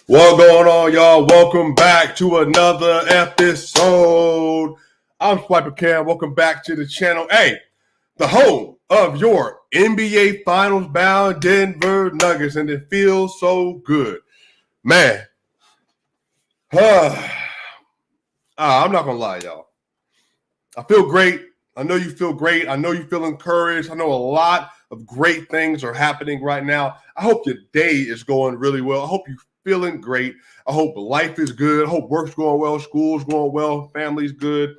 What's going on, y'all? Welcome back to another episode. I'm Swiper Cam. Welcome back to the channel. Hey, the home of your NBA Finals bound Denver Nuggets, and it feels so good. Man, I'm not going to lie, y'all. I feel great. I know you feel great. I know you feel encouraged. I know a lot of great things are happening right now. I hope your day is going really well. I hope you're feeling great. I hope life is good. I hope work's going well, school's going well, family's good.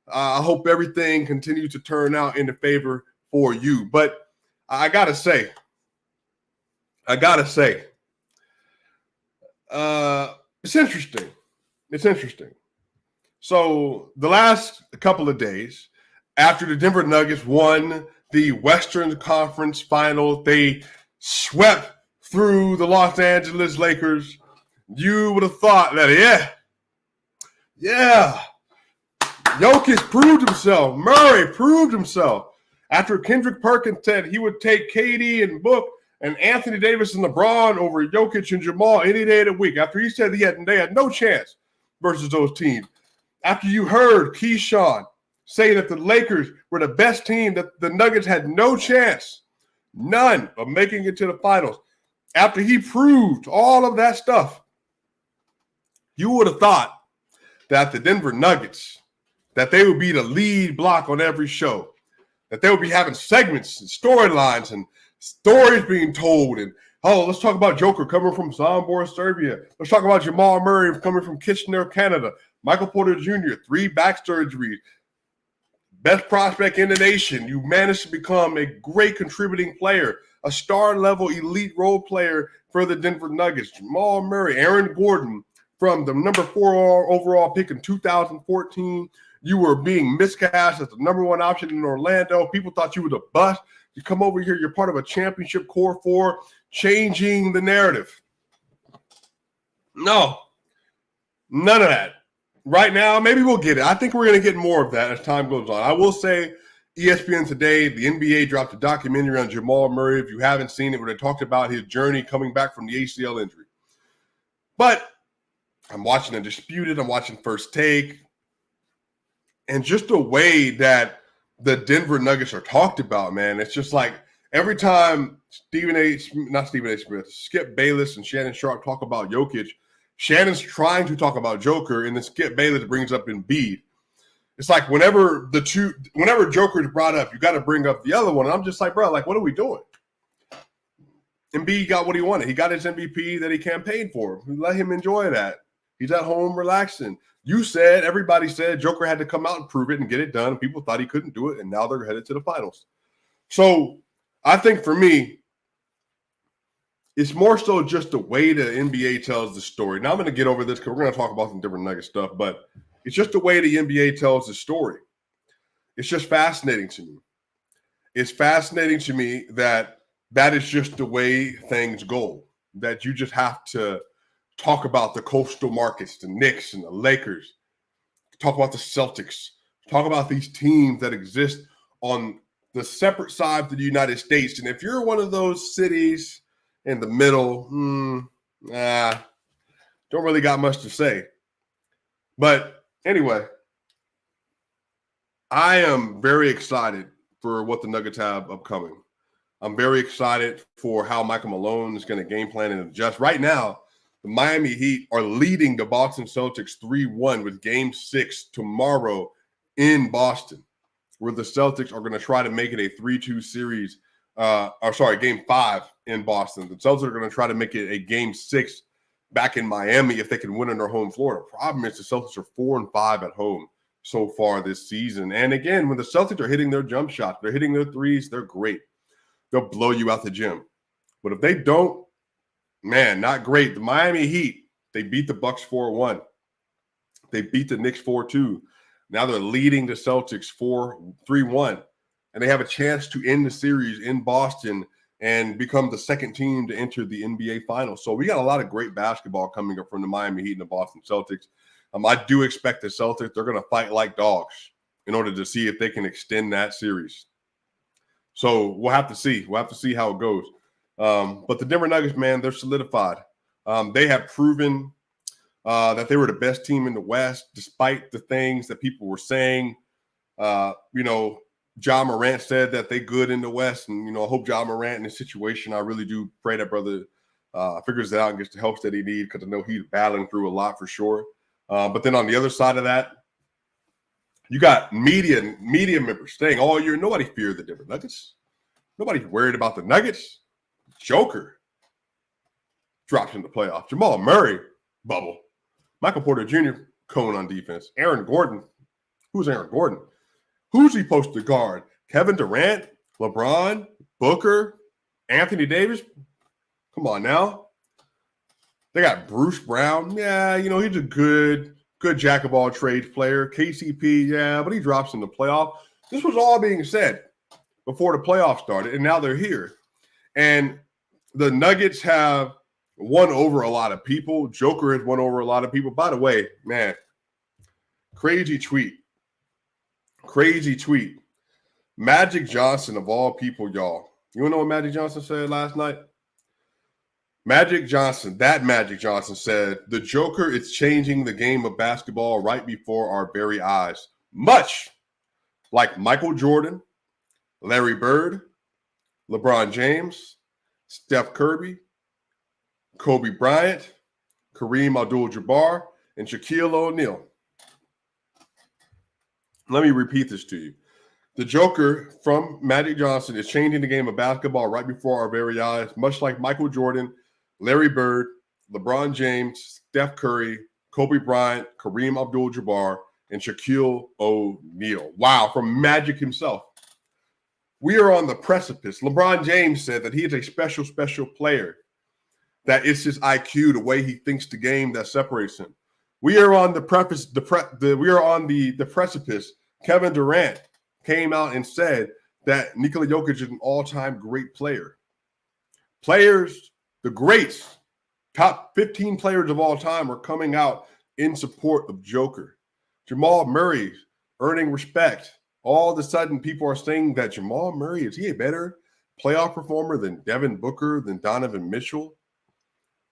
I hope everything continues to turn out in the favor for you. But I gotta say, it's interesting. It's interesting. So the last couple of days, after the Denver Nuggets won the Western Conference Finals, they swept through the Los Angeles Lakers. You would have thought that, Jokic proved himself. Murray proved himself. After Kendrick Perkins said he would take KD and Book and Anthony Davis and LeBron over Jokic and Jamal any day of the week. After he said they had no chance versus those teams. After you heard Keyshawn say that the Lakers were the best team, that the Nuggets had no chance, none, of making it to the finals. After he proved all of that stuff, you would have thought that the Denver Nuggets, that they would be the lead block on every show, that they would be having segments and storylines and stories being told. And, let's talk about Joker coming from Sombor, Serbia. Let's talk about Jamal Murray coming from Kitchener, Canada. Michael Porter Jr., 3 back surgeries. Best prospect in the nation. You managed to become a great contributing player, a star-level elite role player for the Denver Nuggets. Jamal Murray, Aaron Gordon, from the number 4 overall pick in 2014. You were being miscast as the number 1 option in Orlando. People thought you were the bust. You come over here, you're part of a championship core 4, changing the narrative. No, none of that. Right now, maybe we'll get it. I think we're going to get more of that as time goes on. I will say ESPN today, the NBA dropped a documentary on Jamal Murray. If you haven't seen it, where they talked about his journey coming back from the ACL injury. But I'm watching Undisputed. I'm watching First Take. And just the way that the Denver Nuggets are talked about, man, it's just like every time Skip Bayless and Shannon Sharp talk about Jokic, Shannon's trying to talk about Joker, and then Skip Bayless brings up Embiid. It's like whenever Joker is brought up, you got to bring up the other one. And I'm just like, bro, like, what are we doing? Embiid got what he wanted. He got his MVP that he campaigned for. Let him enjoy that. He's at home relaxing. Everybody said Joker had to come out and prove it and get it done. People thought he couldn't do it, and now they're headed to the finals. So I think for me, it's more so just the way the NBA tells the story. Now I'm going to get over this because we're going to talk about some different Nugget stuff, but it's just the way the NBA tells the story. It's just fascinating to me. It's fascinating to me that is just the way things go, that you just have to talk about the coastal markets, the Knicks and the Lakers, talk about the Celtics, talk about these teams that exist on the separate sides of the United States. And if you're one of those cities in the middle, don't really got much to say. But anyway, I am very excited for what the Nuggets have upcoming. I'm very excited for how Michael Malone is going to game plan and adjust. Right now, the Miami Heat are leading the Boston Celtics 3-1 with Game 6 tomorrow in Boston, where the Celtics are going to try to make it a 3-2 series. Game 5 in Boston. The Celtics are going to try to make it a Game 6 back in Miami if they can win on their home floor. The problem is the Celtics are 4-5 at home so far this season. And again, when the Celtics are hitting their jump shots, they're hitting their threes, they're great. They'll blow you out the gym. But if they don't, man, not great. The Miami Heat, they beat the Bucks 4-1. They beat the Knicks 4-2. Now they're leading the Celtics 3-1. And they have a chance to end the series in Boston and become the second team to enter the NBA Finals. So we got a lot of great basketball coming up from the Miami Heat and the Boston Celtics. I do expect the Celtics, they're going to fight like dogs in order to see if they can extend that series. So we'll have to see. We'll have to see how it goes. But the Denver Nuggets, man, they're solidified. They have proven that they were the best team in the West, despite the things that people were saying. Jamal Murray said that they good in the West, and I hope Jamal Murray in this situation. I really do pray that brother figures it out and gets the help that he needs, because I know he's battling through a lot for sure. But then on the other side of that, you got media members saying all year nobody feared the Denver Nuggets. Nobody's worried about the Nuggets. Joker drops in the playoff. Jamal Murray, bubble. Michael Porter Jr., cone on defense. Aaron Gordon. Who's Aaron Gordon? Who's he supposed to guard? Kevin Durant, LeBron, Booker, Anthony Davis? Come on now. They got Bruce Brown. Yeah, he's a good jack of all trades player. KCP, yeah, but he drops in the playoff. This was all being said before the playoffs started, and now they're here. And the Nuggets have won over a lot of people. Joker has won over a lot of people. By the way, man, crazy tweet. Magic Johnson, of all people, y'all. You want to know what Magic Johnson said last night? Magic Johnson said, the Joker is changing the game of basketball right before our very eyes. Much like Michael Jordan, Larry Bird, LeBron James, Steph Curry, Kobe Bryant, Kareem Abdul-Jabbar, and Shaquille O'Neal. Let me repeat this to you. The Joker from Magic Johnson is changing the game of basketball right before our very eyes, much like Michael Jordan, Larry Bird, LeBron James, Steph Curry, Kobe Bryant, Kareem Abdul-Jabbar, and Shaquille O'Neal. Wow, from Magic himself. We are on the precipice. LeBron James said that he is a special, special player, that it's his IQ, the way he thinks the game, that separates him. We are on the precipice. Kevin Durant came out and said that Nikola Jokic is an all-time great player. Players, the greats, top 15 players of all time, are coming out in support of Joker. Jamal Murray earning respect. All of a sudden, people are saying that Jamal Murray, is he a better playoff performer than Devin Booker, than Donovan Mitchell,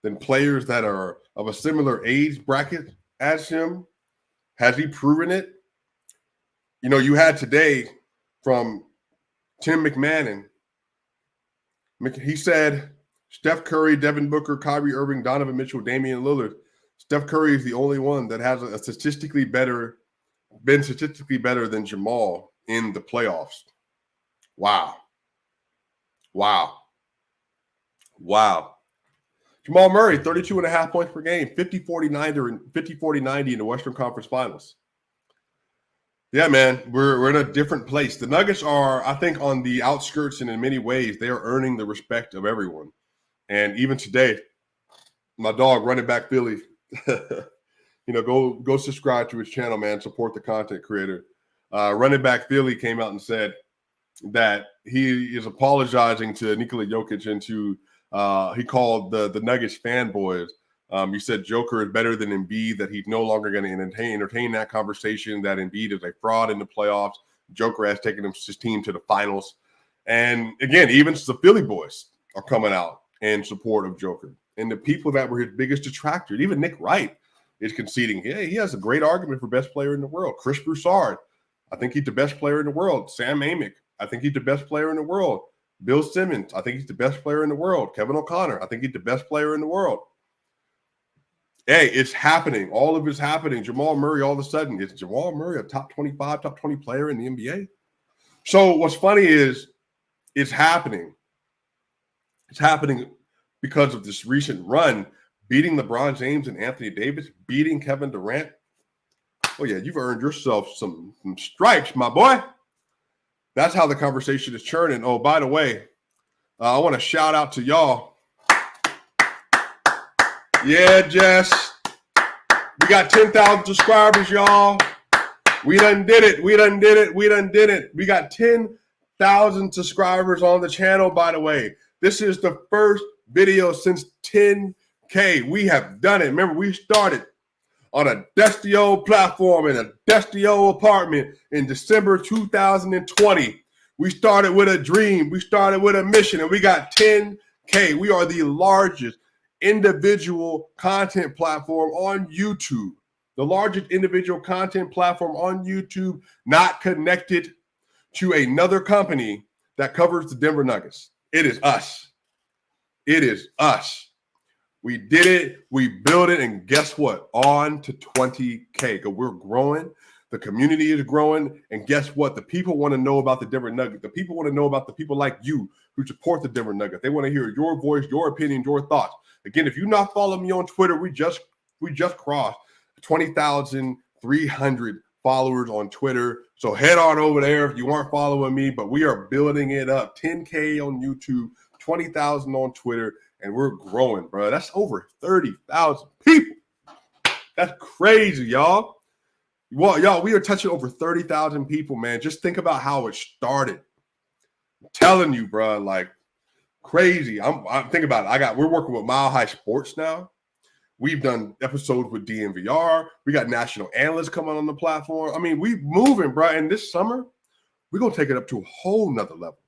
than players that are of a similar age bracket as him? Has he proven it? You had today from Tim McMahon. He said Steph Curry, Devin Booker, Kyrie Irving, Donovan Mitchell, Damian Lillard. Steph Curry is the only one that has been statistically better than Jamal in the playoffs. Wow. Jamal Murray, 32.5 points per game, 50-40-90 in the Western Conference Finals. Yeah, man, we're in a different place. The Nuggets are, I think, on the outskirts, and in many ways, they are earning the respect of everyone. And even today, my dog, running back Philly, go subscribe to his channel, man. Support the content creator. Running back Philly came out and said that he is apologizing to Nikola Jokic and to he called the Nuggets fanboys. He said Joker is better than Embiid, that he's no longer going to entertain that conversation, that Embiid is a fraud in the playoffs. Joker has taken his team to the finals. And again, even the Philly boys are coming out in support of Joker. And the people that were his biggest detractors, even Nick Wright is conceding, hey, he has a great argument for best player in the world. Chris Broussard, I think he's the best player in the world. Sam Amick, I think he's the best player in the world. Bill Simmons, I think he's the best player in the world. Kevin O'Connor, I think he's the best player in the world. Hey, it's happening. All of it's happening. Jamal Murray, all of a sudden, is Jamal Murray a top 25, top 20 player in the NBA? So what's funny is it's happening. It's happening because of this recent run, beating LeBron James and Anthony Davis, beating Kevin Durant. Oh, yeah, you've earned yourself some stripes, my boy. That's how the conversation is churning. Oh, by the way, I want to shout out to y'all. Yeah, Jess. We got 10,000 subscribers, y'all. We done did it. We got 10,000 subscribers on the channel, by the way. This is the first video since 10K. We have done it. Remember, we started on a dusty old platform in a dusty old apartment in December 2020. We started with a dream. We started with a mission, and we got 10K. We are the largest individual content platform on YouTube. The largest individual content platform on YouTube, not connected to another company that covers the Denver Nuggets. It is us. It is us. We did it. We built it. And guess what? On to 20K. Because we're growing. The community is growing. And guess what? The people want to know about the Denver Nuggets. The people want to know about the people like you who support the Denver Nuggets. They want to hear your voice, your opinion, your thoughts. Again, if you're not following me on Twitter, we just crossed 20,300 followers on Twitter. So head on over there if you aren't following me. But we are building it up. 10K on YouTube, 20,000 on Twitter. And we're growing, bro. That's over 30,000 people. That's crazy, y'all. Well, y'all, we are touching over 30,000 people, man. Just think about how it started. I'm telling you, bro, like crazy. I'm thinking about it. We're working with Mile High Sports now. We've done episodes with DNVR. We got national analysts coming on the platform. I mean, we moving, bro. And this summer, we're gonna take it up to a whole nother level.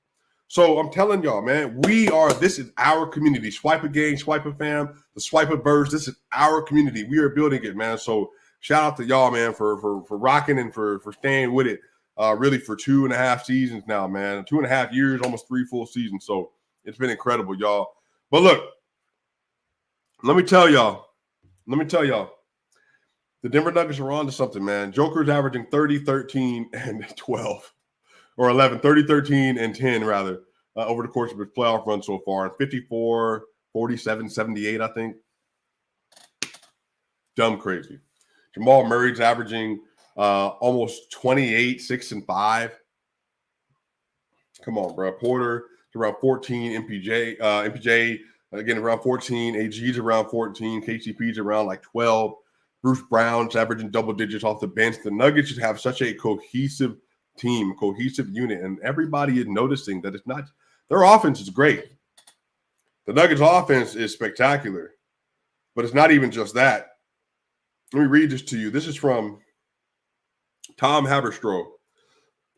So I'm telling y'all, man, this is our community. Swipe a gang, swipe a fam, the swipe a verse. This is our community. We are building it, man. So shout out to y'all, man, for rocking and for staying with it. Really for 2.5 seasons now, man. 2.5 years, almost 3 full seasons. So it's been incredible, y'all. But look, let me tell y'all. The Denver Nuggets are on to something, man. Joker's averaging 30, 13, and 12. Or 11, 30, 13, and 10, rather, over the course of his playoff run so far. And 54, 47, 78, I think. Dumb crazy. Jamal Murray's averaging almost 28, 6, and 5. Come on, bro. Porter is around 14. MPJ, again, around 14. AG's around 14. KCP's around like 12. Bruce Brown's averaging double digits off the bench. The Nuggets just have such a cohesive team, cohesive unit, and everybody is noticing that it's not their offense is great. The Nuggets offense is spectacular, but it's not even just that. Let me read this to you. This is from Tom Haberstroh.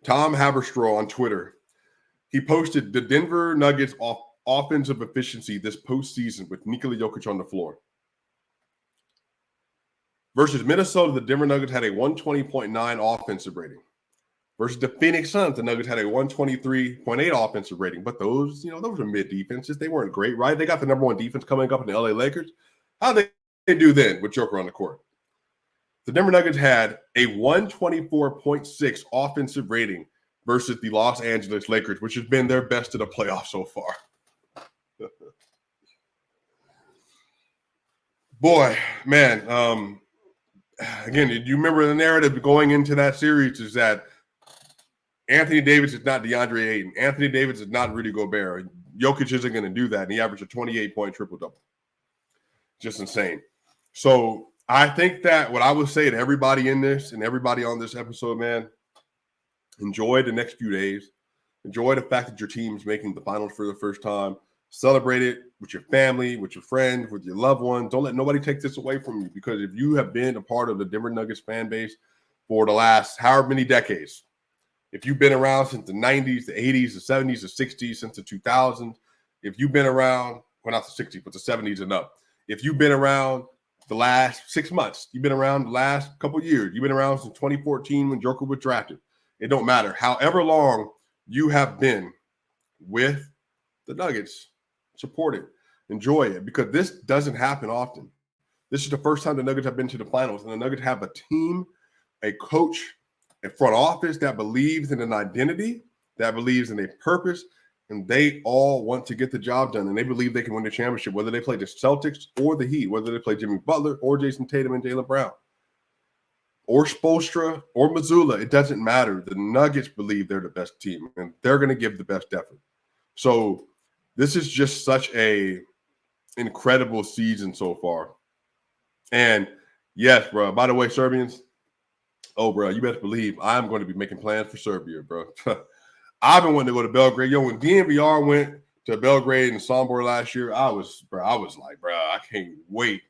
Tom Haberstroh on Twitter. He posted the Denver Nuggets offensive efficiency this postseason with Nikola Jokic on the floor. Versus Minnesota, the Denver Nuggets had a 120.9 offensive rating. Versus the Phoenix Suns, the Nuggets had a 123.8 offensive rating. But those are mid defenses. They weren't great, right? They got the number one defense coming up in the LA Lakers. How did they do then with Joker on the court? The Denver Nuggets had a 124.6 offensive rating versus the Los Angeles Lakers, which has been their best of the playoffs so far. Boy, man. Again, do you remember the narrative going into that series is that Anthony Davis is not DeAndre Ayton. Anthony Davis is not Rudy Gobert. Jokic isn't going to do that, and he averaged a 28-point triple-double. Just insane. So I think that what I would say to everybody in this and everybody on this episode, man, enjoy the next few days. Enjoy the fact that your team's making the finals for the first time. Celebrate it with your family, with your friends, with your loved ones. Don't let nobody take this away from you, because if you have been a part of the Denver Nuggets fan base for the last however many decades, if you've been around since the 90s, the 80s, the 70s, the 60s, since the 2000s, if you've been around, well, not the 60s, but the 70s and up, if you've been around the last 6 months, you've been around the last couple of years, you've been around since 2014 when Joker was drafted, it don't matter. However long you have been with the Nuggets, support it, enjoy it, because this doesn't happen often. This is the first time the Nuggets have been to the finals, and the Nuggets have a team, a coach, a front office that believes in an identity, that believes in a purpose, and they all want to get the job done, and they believe they can win the championship, whether they play the Celtics or the Heat, whether they play Jimmy Butler or Jason Tatum and Jaylen Brown, or Spoelstra or Mazzulla. It doesn't matter. The Nuggets believe they're the best team, and they're going to give the best effort. So this is just such a incredible season so far. And yes, bro, by the way, Serbians, oh, bro, you best believe I'm going to be making plans for Serbia, bro. I've been wanting to go to Belgrade. Yo, when DNVR went to Belgrade and Sombor last year, I was like, bro, I can't wait.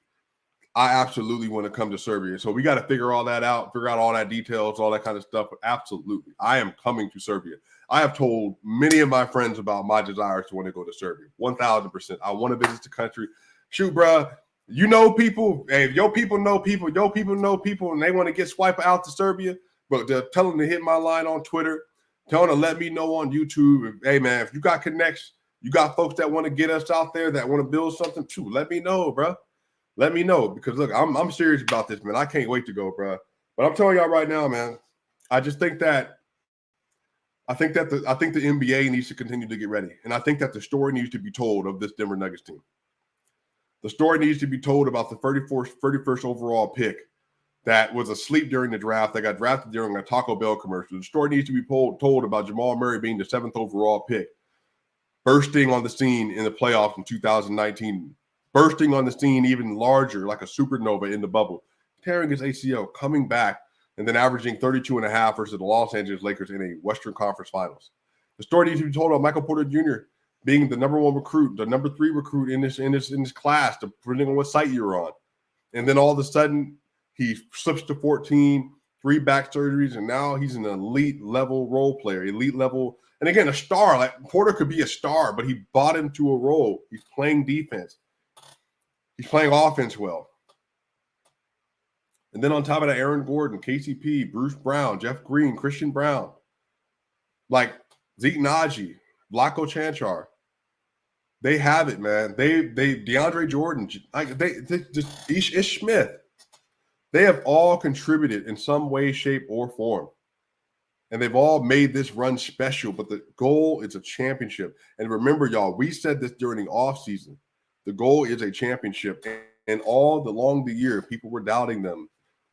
I absolutely want to come to Serbia. So we got to figure all that out, figure out all that details, all that kind of stuff. But absolutely, I am coming to Serbia. I have told many of my friends about my desires to want to go to Serbia. 1,000%. I want to visit the country. Shoot, bro. You know people. Hey, if your people know people, and they want to get Swiper out to Serbia, but tell them to hit my line on Twitter. Tell them to let me know on YouTube. Hey, man, if you got connects, you got folks that want to get us out there, that want to build something, shoot, let me know, bro. Let me know, because look, I'm serious about this, man. I can't wait to go, bro. But I'm telling y'all right now, man, I just think that the NBA needs to continue to get ready, and I think that the story needs to be told of this Denver Nuggets team. The story needs to be told about the 31st overall pick that was asleep during the draft, that got drafted during a Taco Bell commercial. The story needs to be told about Jamal Murray being the 7th overall pick, bursting on the scene in the playoffs in 2019, bursting on the scene even larger like a supernova in the bubble, tearing his ACL, coming back, and then averaging 32.5 versus the Los Angeles Lakers in a Western Conference Finals. The story needs to be told about Michael Porter Jr. being the number 1 recruit, the number 3 recruit in this class, depending on what site you're on. And then all of a sudden, he slips to 14, 3 back surgeries, and now he's an elite level role player, elite level. And again, a star. Like Porter could be a star, but he bought into a role. He's playing defense. He's playing offense well. And then on top of that, Aaron Gordon, KCP, Bruce Brown, Jeff Green, Christian Brown, like Zeke Naji, Blacko Chanchar. They have it, man. They DeAndre Jordan, Ish Smith. They have all contributed in some way, shape, or form. And they've all made this run special, but the goal is a championship. And remember, y'all, we said this during the offseason. The goal is a championship. And all along the year, people were doubting them.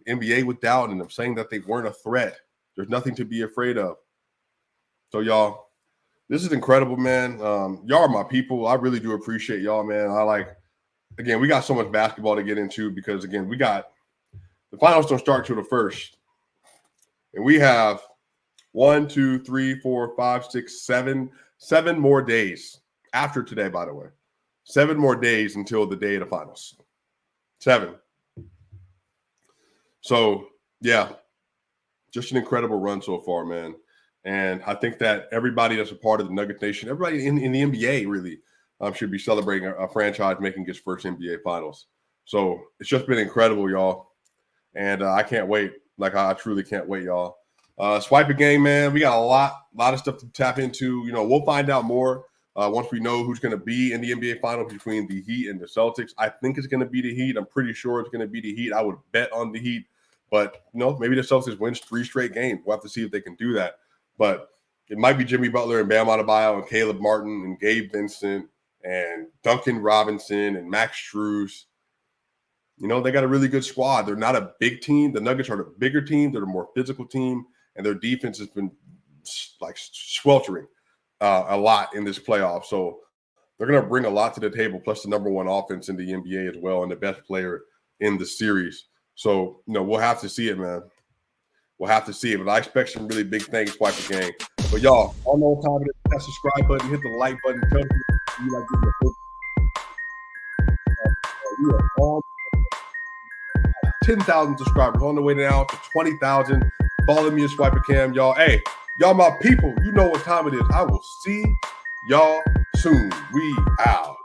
The NBA was doubting them, saying that they weren't a threat. There's nothing to be afraid of. So, y'all, this is incredible, man. Y'all are my people. I really do appreciate y'all, man. Again, we got so much basketball to get into because, again, the finals don't start till the 1st. And we have 1, 2, 3, 4, 5, 6, 7 more days after today, by the way. 7 more days until the day of the finals. 7. So, yeah, just an incredible run so far, man. And I think that everybody that's a part of the Nugget Nation, everybody in the NBA really should be celebrating a franchise making its first NBA finals. So it's just been incredible, y'all. And I can't wait. Like, I truly can't wait, y'all. Swipe a game, man. We got a lot of stuff to tap into. You know, we'll find out more once we know who's going to be in the NBA Finals between the Heat and the Celtics. I think it's going to be the Heat. I'm pretty sure it's going to be the Heat. I would bet on the Heat. But, you know, maybe the Celtics wins 3 straight games. We'll have to see if they can do that. But it might be Jimmy Butler and Bam Adebayo and Caleb Martin and Gabe Vincent and Duncan Robinson and Max Strus. You know, they got a really good squad. They're not a big team. The Nuggets are the bigger team. They're the more physical team. And their defense has been, like, sweltering a lot in this playoff. So they're going to bring a lot to the table, plus the number 1 offense in the NBA as well and the best player in the series. So, you know, we'll have to see it, man. We'll have to see it. But I expect some really big things, Swipe the Game. But, y'all, I don't know what time it is. Hit that subscribe button. Hit the like button. Tell me you like getting the we are on 10,000 subscribers, on the way now to 20,000. Follow me at Swipe a Cam, y'all. Hey, y'all my people. You know what time it is. I will see y'all soon. We out.